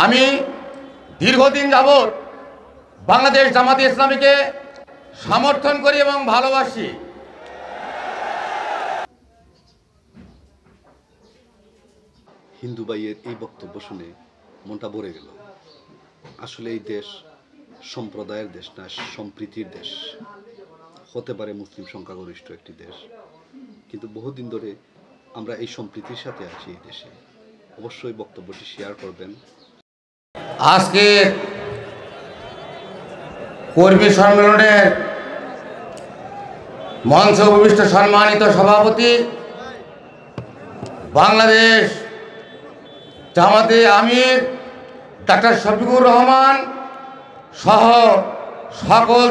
আমি দীর্ঘদিন যাবৎ বাংলাদেশ জামাতে ইসলামীকে সমর্থন করি এবং ভালোবাসি। হিন্দু ভাইয়ের এই বক্তব্য শুনে মনটা ভরে গেল। আসলে এই দেশ সম্প্রদায়ের দেশ না, সম্প্রীতির দেশ। হতে পারে মুসলিম সংখ্যাগরিষ্ঠ একটি দেশ, কিন্তু বহুদিন ধরে আমরা এই সম্প্রীতির সাথে আছি এই দেশে। অবশ্যই বক্তব্যটি শেয়ার করবেন। আজকে কর্মী সম্মেলনের মঞ্চে উপবিষ্ট সম্মানিত সভাপতি, বাংলাদেশ জামাতে আমির ডাক্তার শফিকুর রহমান সহ সকল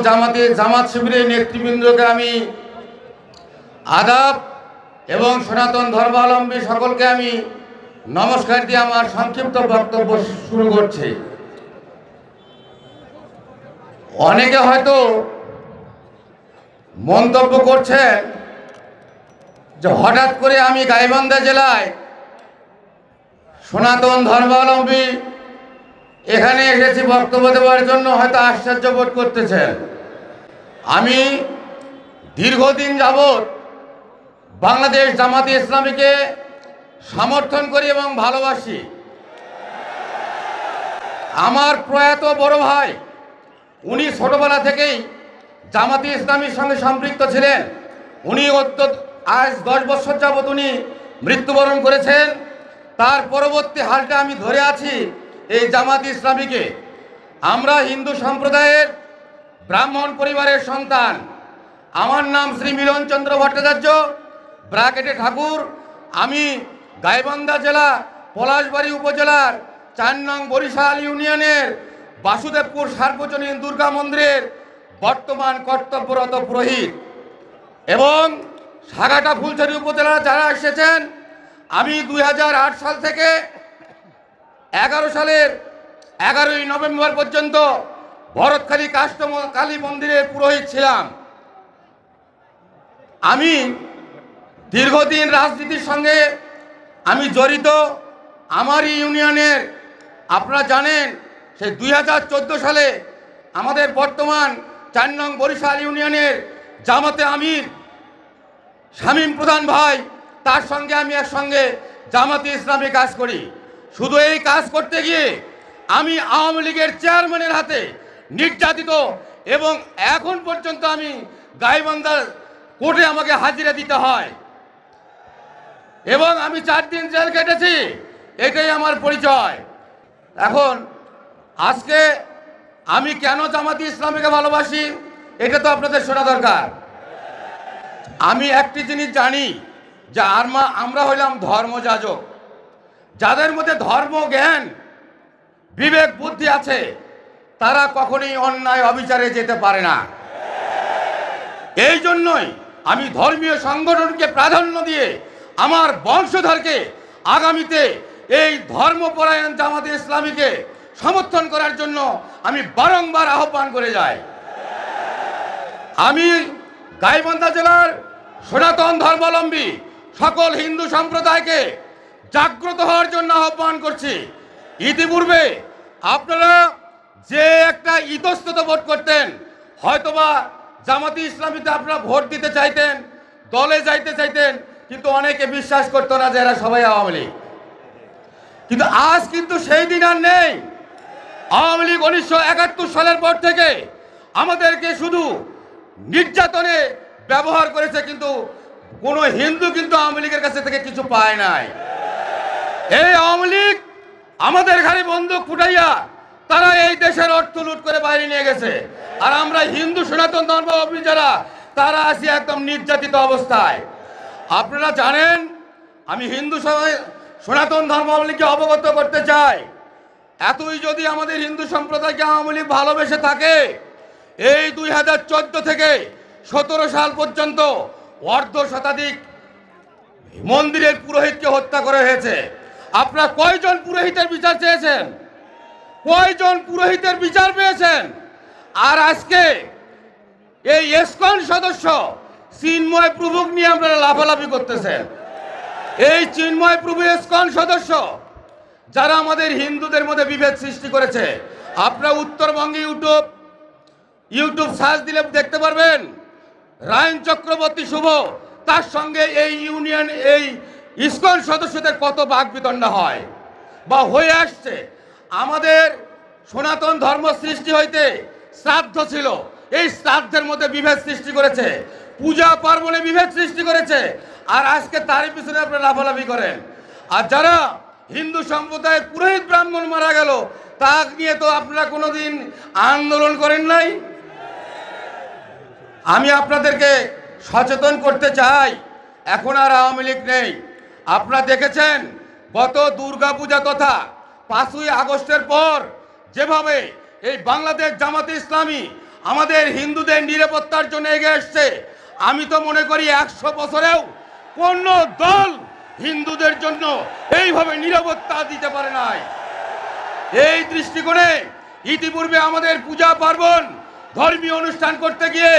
জামাত শিবিরের নেতৃবৃন্দকে আমি আদাব এবং সনাতন ধর্মাবলম্বী সকলকে আমি নমস্কার দিয়ে আমার সংক্ষিপ্ত বক্তব্য শুরু করছি। অনেকে হয়তো মন্তব্য করছেন যে হঠাৎ করে আমি গাইবান্ধা জেলায় সনাতন ধর্মাবলম্বী এখানে এসেছি বক্তব্য দেওয়ার জন্য, হয়তো আশ্চর্য বোধ করতেছেন। আমি দীর্ঘদিন যাবৎ বাংলাদেশ জামাতে ইসলামীকে সমর্থন করি এবং ভালোবাসি। আমার প্রয়াত বড় ভাই, উনি ছোটবেলা থেকেই জামাতে ইসলামীর সঙ্গে সম্পৃক্ত ছিলেন। উনি আজ 10 বছর যাবৎ উনি মৃত্যুবরণ করেছেন। তার পরবর্তী হালটা আমি ধরে আছি এই জামাতে ইসলামীকে। আমরা হিন্দু সম্প্রদায়ের ব্রাহ্মণ পরিবারের সন্তান। আমার নাম শ্রী মিলন চন্দ্র ভট্টাচার্য, ব্রাকেটে ঠাকুর। আমি গাইবান্ধা জেলা পলাশবাড়ী উপজেলার 4 নং বরিশাল ইউনিয়নের বাসুদেবপুর সার্বজনীন দুর্গা মন্দিরের বর্তমান কর্তব্যরত পুরোহিত। এবং সাগাটা ফুলছড়ি উপজেলার যারা এসেছেন, আমি 2008 সাল থেকে 11 সালের 11ই নভেম্বর পর্যন্ত ভরতখালী কালী মন্দিরের পুরোহিত ছিলাম। আমি দীর্ঘদিন রাজনীতির সঙ্গে আমি জড়িত। আমারই ইউনিয়নের, আপনারা জানেন, সেই 2014 সালে আমাদের বর্তমান 4 নং বরিশাল ইউনিয়নের জামাতে আমির শামীম প্রধান ভাই, তার সঙ্গে আমি একসঙ্গে জামাতে ইসলামী কাজ করি। শুধু এই কাজ করতে গিয়ে আমি আওয়ামী লীগের চেয়ারম্যানের হাতে নির্যাতিত, এবং এখন পর্যন্ত আমি গাইবান্ধা কোর্টে আমাকে হাজিরা দিতে হয়, এবং আমি 4 দিন জেল কেটেছি। এটাই আমার পরিচয়। এখন আজকে আমি কেন জামাতে ইসলামীকে ভালোবাসি এটা তো আপনাদের শোনা দরকার। আমি একটি জিনিস জানি যে আমরা হইলাম ধর্মযাজক। যাদের মধ্যে ধর্ম জ্ঞান বিবেক বুদ্ধি আছে, তারা কখনোই অন্যায় অবিচারে যেতে পারে না। এই জন্যই আমি ধর্মীয় সংগঠনকে প্রাধান্য দিয়ে আমার বংশধরকে আগামীতে এই ধর্মপরায়ণ জামাতে ইসলামীকে সমর্থন করার জন্য আমি বারংবার আহ্বান করে যাই। আমি গাইবান্ধা জেলার সনাতন ধর্মাবলম্বী সকল হিন্দু সম্প্রদায়কে জাগ্রত হওয়ার জন্য আহ্বান করছি। ইতিপূর্বে আপনারা যে একটা ইতস্তত বোধ করতেন, হয়তোবা জামাতে ইসলামীতে আপনারা ভোট দিতে চাইতেন, দলে যাইতে চাইতেন, কিন্তু অনেকে বিশ্বাস করতো না যে এরা সবাই আওয়ামী লীগ। কিন্তু আজ কিন্তু সেই দিন আর নেই। আওয়ামী লীগ 1971 সালের পর থেকে আমাদেরকে শুধু নির্যাতনে ব্যবহার করেছে, কিন্তু কোনো হিন্দু কিন্তু আওয়ামী লীগের কাছে থেকে কিছু পায় নাই। এই আওয়ামী লীগ আমাদের ঘাড়ে বন্দুক ফুটাইয়া তারা এই দেশের অর্থ লুট করে বাইরে নিয়ে গেছে। আর আমরা হিন্দু সনাতন ধর্মাবলম্বী যারা, তারা আছি একদম নির্যাতিত অবস্থায়। আপনারা জানেন, আমি হিন্দু সনাতন ধর্মাবলম্বীকে অবগত করতে চাই, এতই যদি আমাদের হিন্দু সম্প্রদায়কে আওয়ামী লীগ ভালোবেসে থাকে, এই 2014 থেকে 17 সাল পর্যন্ত অর্ধ শতাধিক মন্দিরের পুরোহিতকে হত্যা করা হয়েছে। আপনারা কয়জন পুরোহিতের বিচার চেয়েছেন? কয়জন পুরোহিতের বিচার পেয়েছেন? আর আজকে এই ইসকন সদস্য চিন্ময় প্রভুকে নিয়ে আপনারা লাফালাফি করতেছেন। এই চিন্ময় প্রভু ইসকন সদস্য যারা আমাদের হিন্দুদের মধ্যে বিভেদ সৃষ্টি করেছে। আপনারা উত্তরবঙ্গে ইউটিউব সার্চ দিলে দেখতে পারবেন রায়ন চক্রবর্তী শুভ তার সঙ্গে এই ইসকন সদস্যদের কত বাকবিতণ্ডা হয় বা হয়ে আসছে। আমাদের সনাতন ধর্ম সৃষ্টি হইতে শ্রাদ্ধ ছিল, এই শ্রাদ্ধের মধ্যে বিভেদ সৃষ্টি করেছে, পূজা পার্বণে বিভেদ সৃষ্টি করেছে, আর আজকে তারই পিছনে আপনারা লাফালাফি করেন। আর যারা হিন্দু সম্প্রদায়ের পুরোহিত ব্রাহ্মণ মারা গেল তা নিয়ে তো আপনারা কোনোদিন আন্দোলন করেন নাই। আমি আপনাদেরকে সচেতন করতে চাই, এখন আর আওয়ামী লীগ নেই। আপনারা দেখেছেন গত দুর্গাপূজা তথা 5ই আগস্টের পর যেভাবে এই বাংলাদেশ জামাতে ইসলামী আমাদের হিন্দুদের নিরাপত্তার জন্য এগিয়ে এসছে, আমি তো মনে করি 100 বছরেও কোন দল হিন্দুদের জন্য এইভাবে নিরাপত্তা দিতে পারে নাই। এই দৃষ্টিকোণে ইতিপূর্বে আমাদের পূজা পার্বণ ধর্মীয় অনুষ্ঠান করতে গিয়ে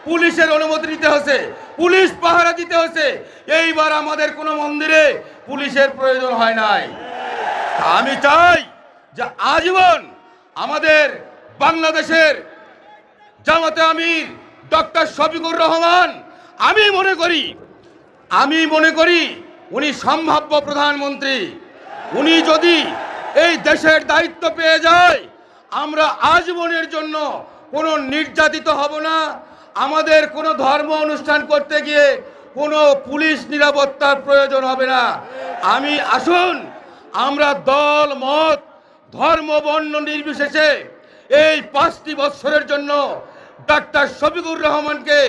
পুলিশের অনুমতি নিতে হয়েছে, পুলিশ পাহারা দিতে হয়েছে। এইবার আমাদের কোনো মন্দিরে পুলিশের প্রয়োজন হয় নাই। আমি চাই যে আজীবন আমাদের বাংলাদেশের জামাতে আমির ডক্টর শফিকুর রহমান, আমি মনে করি উনি সম্ভাব্য প্রধানমন্ত্রী। উনি যদি এই দেশের দায়িত্ব পেয়ে যায়, আমরা আজীবনের জন্য কোনো নির্যাতিত হব না। আমাদের কোনো ধর্ম অনুষ্ঠান করতে গিয়ে কোনো পুলিশ নিরাপত্তার প্রয়োজন হবে না। আসুন আমরা দল মত ধর্ম বর্ণ নির্বিশেষে এই 5টি বছরের জন্য ডক্টর শফিকুর রহমানকে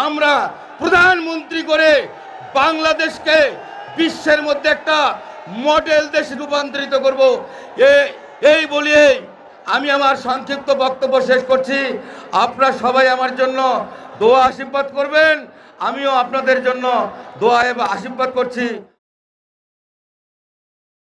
আমরা প্রধানমন্ত্রী করে বাংলাদেশকে বিশ্বের মধ্যে একটা মডেল দেশে রূপান্তরিত করব। এই বলিয়ে আমি আমার সংক্ষিপ্ত বক্তব্য শেষ করছি। আপনারা সবাই আমার জন্য দোয়া আশীর্বাদ করবেন, আমিও আপনাদের জন্য দোয়া এবং আশীর্বাদ করছি।